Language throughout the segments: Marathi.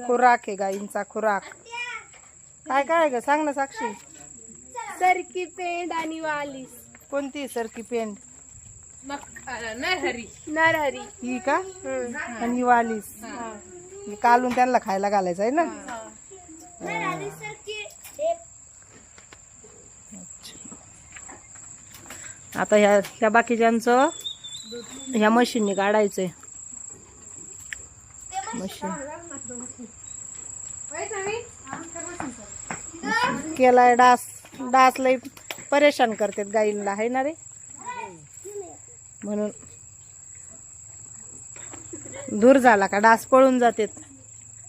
खुराक आहे गाईंचा खुराक. काय काय ग सांग ना साक्षी. सरकी पेंड आणि वालीस. कोणती सरकी पेंड? नरहरी. ही का? आणि वालीस कालून त्यांना खायला घालायचं आहे ना. आता ह्या बाकीच्यांचं ह्या मशीनने काढायचंय. मशीन केलाय. डास लय परेशान करतात गाईंना आहे ना रे. म्हणून दूर झाला का डास पळून जातात.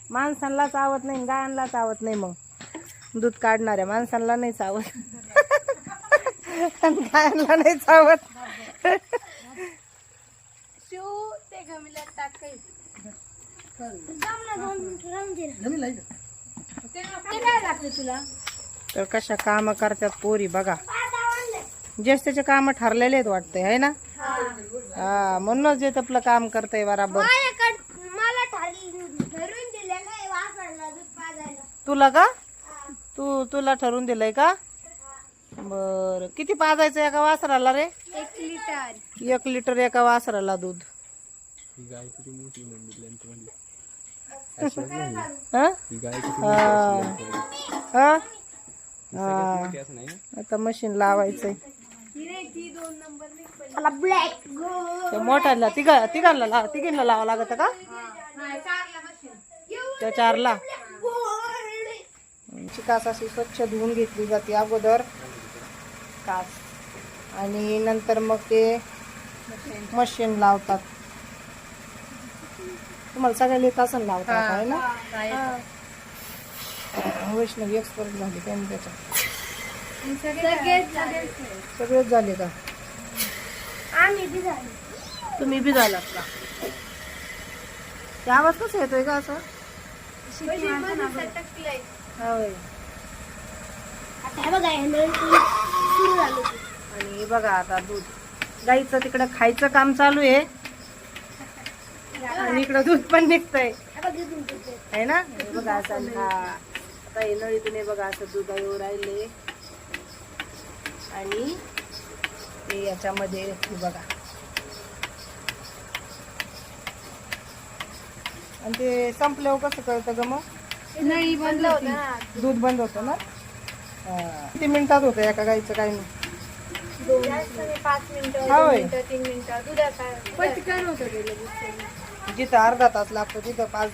माणसांना चावत नाही, गायांना चावत नाही. मग दूध काढणाऱ्या माणसांना नाही चावत गायांना नाही चावत. शिव ते गमिल्यात टाकायचं. तुला तर कशा काम करतात पोरी बघा. जेच त्याचे काम ठरलेले आहेत वाटतंय है ना. हा म्हणूनच जे आपलं काम करतय बराबर. मला ठरवून दिले काय वासरला दूध पाजायला. तुला का? तुला ठरवून दिलंय का? बर किती पाजायचं एका वासराला रे? 1 लिटर. 1 लिटर एका वासराला दूध. हा? हा? हा. आता मशीन लावायचंय. मला ब्लॅक त्या मोठ्याला तिघींना लावा लागत का? त्या 4ला कास अशी स्वच्छ धुवून घेतली जाते अगोदर कास आणि नंतर मग ते मशीन लावतात. तुम्हाला सगळ्या तासन लावतात आहे ना. वैष्णवी एक्सपर्ट झाली काय त्याच्यात. सगळेच झाले का? आम्ही बी झालो. तुम्ही बी झालात का? ते आवाज कसा येतोय का असं? होय. आता बघा सुरू झालं. आणि बघा आता दूध गाईचं तिकडं खायचं काम चालू आहे आणि इकडं दूध पण निघतंय आहे ना. बघा असं आता हे नळीतून बघा असं दूध येऊ राहिले आणि ते याच्यामध्ये बघा आणि ते संपल्यावर कसं कळतं ग मग? नळी बंद होतं. दूध बंद होतं ना. किती मिनिटात होतं एका गाईचं काही नाही. 5 मिनिटं, होय. 3 मिनिटं दुधाचा पटकन होतं. जिथं अर्धा तास लागतो तिथं 5